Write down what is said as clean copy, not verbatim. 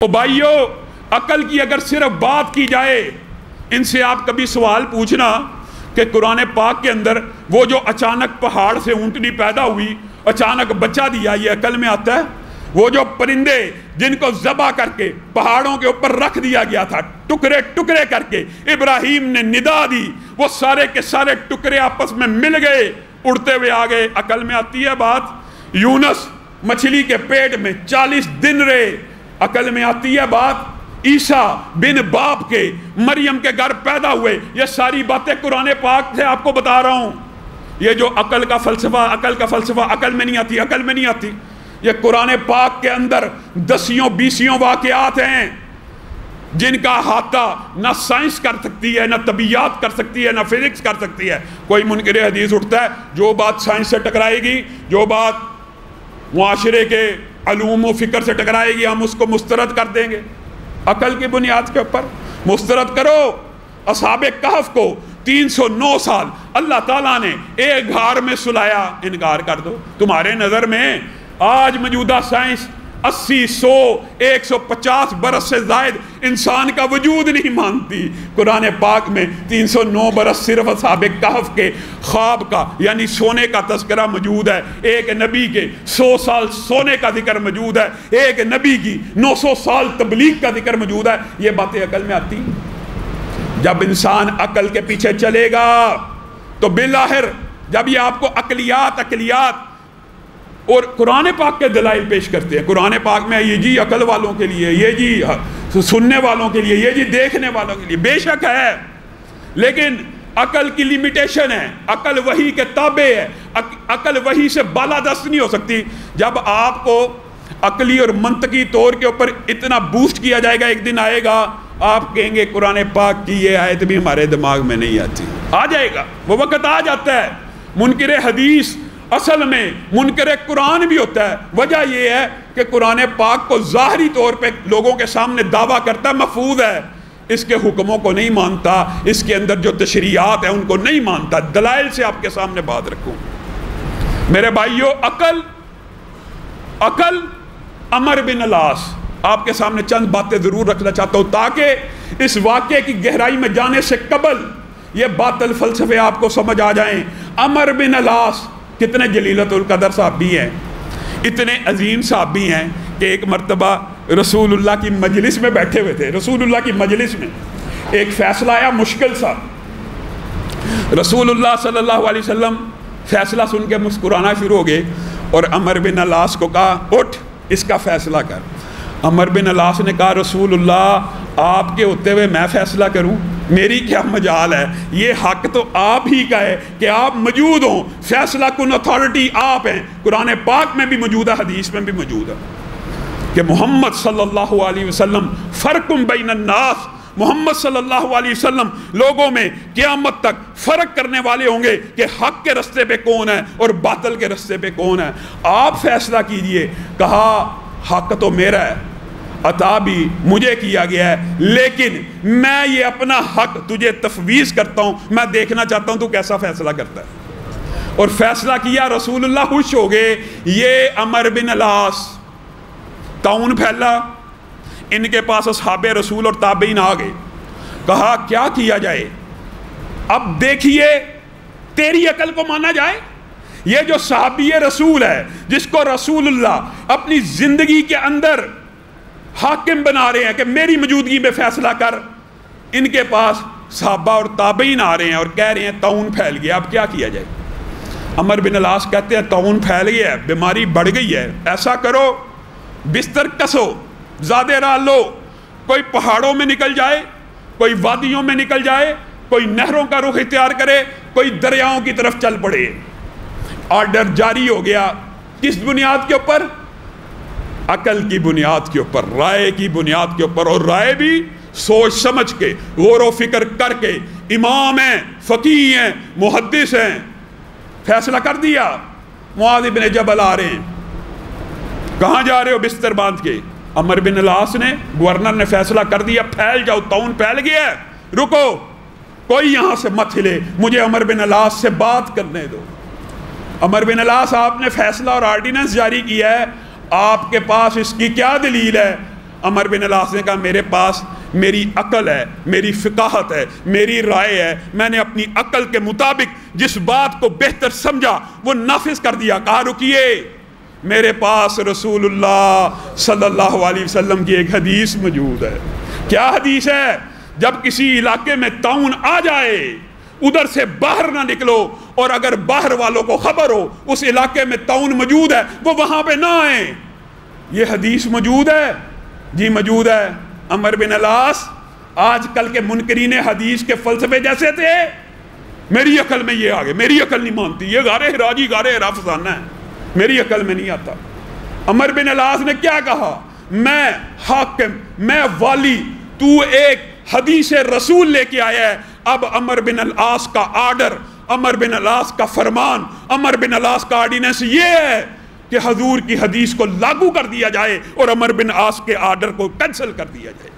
او بھائیو، عقل کی اگر صرف بات کی جائے، ان سے آپ کبھی سوال پوچھنا کہ قرآن پاک کے اندر وہ جو اچانک پہاڑ سے اونٹنی پیدا ہوئی، اچانک بچہ دیا، یہ عقل میں آتا ہے؟ وہ جو پرندے جن کو ذبح کر کے پہاڑوں کے اوپر رکھ دیا گیا تھا، ٹکڑے ٹکڑے کر کے ابراہیم نے ندا دی، وہ سارے کے سارے ٹکڑے آپس میں مل گئے، اڑتے ہوئے آ گئے، عقل میں آتی ہے بات؟ یونس مچھلی کے پیٹ میں 40 دن رہے، عقل میں آتی ہے بات؟ عیسیٰ بن باپ کے مریم کے گھر پیدا ہوئے، یہ ساری باتیں قرآن پاک سے آپ کو بتا رہا ہوں۔ یہ جو عقل کا فلسفہ عقل میں نہیں آتی، عقل میں نہیں آتی، یہ قرآن پاک کے اندر 10 واقعات ہیں جن کا احاطہ نہ سائنس کر سکتی ہے، نہ طبیعیات کر سکتی ہے، نہ فزکس کر سکتی ہے۔ کوئی منکر حدیث اٹھتا ہے، جو بات سائنس سے ٹکرائے گی، جو بات معاشرے کے علوم و فکر سے ٹکرائے گی، ہم اس کو مسترد کر دیں گے۔ عقل کی بنیاد کے اوپر مسترد کرو۔ اصحاب کہف کو 309 سال اللہ تعالیٰ نے ایک غار میں سلایا، انکار کر دو۔ تمہارے نظر میں آج موجودہ سائنس 80، 100، 150 برس سے زائد انسان کا وجود نہیں مانتی۔ قرآن پاک میں 309 برس صرف اصحاب کہف کے خواب کا یعنی سونے کا تذکرہ موجود ہے، ایک نبی کے 100 سال سونے کا ذکر موجود ہے، ایک نبی کی 900 سال تبلیغ کا ذکر موجود ہے۔ یہ باتیں عقل میں آتی؟ جب انسان عقل کے پیچھے چلے گا تو بالآخر جب یہ آپ کو عقلیات اور قرآن پاک کے دلائل پیش کرتے ہیں، قرآن پاک میں یہ جی عقل والوں کے لیے، یہ جی سننے والوں کے لیے، یہ جی دیکھنے والوں کے لیے، بے شک ہے، لیکن عقل کی لیمیٹیشن ہے، عقل وحی کے تابع ہے، عقل وحی سے بالادست نہیں ہو سکتی۔ جب آپ کو عقلی اور منطقی طور کے اوپر اتنا بوسٹ کیا جائے گا، ایک دن آئے گا آپ کہیں گے قرآن پاک کی یہ آیت بھی ہمارے دماغ میں نہیں آتی، آ جائے گا، وہ وقت آ جاتا ہے۔ منکر حدیث اصل میں منکر قرآن بھی ہوتا ہے، وجہ یہ ہے کہ قرآن پاک کو ظاہری طور پہ لوگوں کے سامنے دعویٰ کرتا ہے محفوظ ہے، اس کے حکموں کو نہیں مانتا، اس کے اندر جو تشریعات ہیں ان کو نہیں مانتا۔ دلائل سے آپ کے سامنے بات رکھوں میرے بھائیو، عقل عمر بن العاص، آپ کے سامنے چند باتیں ضرور رکھنا چاہتا ہوں تاکہ اس واقعے کی گہرائی میں جانے سے قبل یہ باطل فلسفے آپ کو سمجھ آ جائیں۔ عمر بن العاص کتنے جلیلۃ القدر صحابی ہیں، اتنے عظیم صحابی ہیں کہ ایک مرتبہ رسول اللہ کی مجلس میں بیٹھے ہوئے تھے، رسول اللہ کی مجلس میں ایک فیصلہ آیا مشکل سا، رسول اللہ صلی اللہ علیہ وسلم فیصلہ سن کے مسکرانا شروع ہو گئے اور عمر بن العاص کو کہا اٹھ اس کا فیصلہ کر۔ عمر بن العاص نے کہا رسول اللہ آپ کے ہوتے ہوئے میں فیصلہ کروں، میری کیا مجال ہے، یہ حق تو آپ ہی کا ہے کہ آپ موجود ہوں، فیصلہ کن اتھارٹی آپ ہیں۔ قرآن پاک میں بھی موجود ہے، حدیث میں بھی موجود ہے کہ محمد صلی اللہ علیہ وسلم فرقم بین الناس، محمد صلی اللہ علیہ وسلم لوگوں میں قیامت تک فرق کرنے والے ہوں گے کہ حق کے رستے پہ کون ہے اور باطل کے رستے پہ کون ہے، آپ فیصلہ کیجئے۔ کہا حق تو میرا ہے، عطا بھی مجھے کیا گیا ہے، لیکن میں یہ اپنا حق تجھے تفویض کرتا ہوں، میں دیکھنا چاہتا ہوں تو کیسا فیصلہ کرتا ہے۔ اور فیصلہ کیا، رسول اللہ خوش ہو گئے۔ یہ عمر بن العاص، طاعون پھیلا، ان کے پاس اصحاب رسول اور تابعین آ گئے، کہا کیا کیا جائے؟ اب دیکھیے تیری عقل کو مانا جائے، یہ جو صحابی رسول ہے جس کو رسول اللہ اپنی زندگی کے اندر حاکم بنا رہے ہیں کہ میری موجودگی میں فیصلہ کر، ان کے پاس صحابہ اور تابعین آ رہے ہیں اور کہہ رہے ہیں طاعون پھیل گیا، اب کیا کیا جائے؟ عمر بن العاص کہتے ہیں طاعون پھیل گیا ہے، بیماری بڑھ گئی ہے، ایسا کرو بستر کسو، زیادہ راہ لو، کوئی پہاڑوں میں نکل جائے، کوئی وادیوں میں نکل جائے، کوئی نہروں کا رخ اختیار کرے، کوئی دریاؤں کی طرف چل پڑے۔ آرڈر جاری ہو گیا، کس بنیاد کے اوپر؟ عقل کی بنیاد کے اوپر، رائے کی بنیاد کے اوپر، اور رائے بھی سوچ سمجھ کے غور و فکر کر کے، امام ہیں، فقیہ ہیں، محدث ہیں، فیصلہ کر دیا۔ معاذ بن جبل آ رہے ہیں، کہاں جا رہے ہو؟ بستر باندھ کے۔ عمر بن العاص نے، گورنر نے فیصلہ کر دیا پھیل جاؤ، طاعون پھیل گیا ہے، رکو، کوئی یہاں سے مت ہلے، مجھے عمر بن العاص سے بات کرنے دو۔ عمر بن العاص آپ نے فیصلہ اور آرڈیننس جاری کیا ہے، آپ کے پاس اس کی کیا دلیل ہے؟ عمر بن العاص نے کہا میرے پاس میری عقل ہے، میری فقاہت ہے، میری رائے ہے، میں نے اپنی عقل کے مطابق جس بات کو بہتر سمجھا وہ نافذ کر دیا۔ کہا رکیے، میرے پاس رسول اللہ صلی اللہ علیہ وسلم کی ایک حدیث موجود ہے۔ کیا حدیث ہے؟ جب کسی علاقے میں طاعون آ جائے ادھر سے باہر نہ نکلو، اور اگر باہر والوں کو خبر ہو اس علاقے میں طاعون موجود ہے وہ وہاں پہ نہ آئیں۔ یہ حدیث موجود ہے؟ جی موجود ہے۔ عمر بن العاص آج کل کے منکرین حدیث کے فلسفے جیسے تھے، میری عقل میں یہ آگے، میری عقل نہیں مانتی، یہ غار ہرا جی غار ہرا فسانہ ہے، میری عقل میں نہیں آتا۔ عمر بن العاص نے کیا کہا؟ میں حاکم، میں والی، تو ایک حدیث رسول لے کے آیا ہے۔ اب عمر بن العاص کا آرڈر، عمر بن العاص کا فرمان، عمر بن العاص کا آرڈیننس یہ ہے کہ حضور کی حدیث کو لاگو کر دیا جائے اور عمر بن العاص کے آرڈر کو کینسل کر دیا جائے۔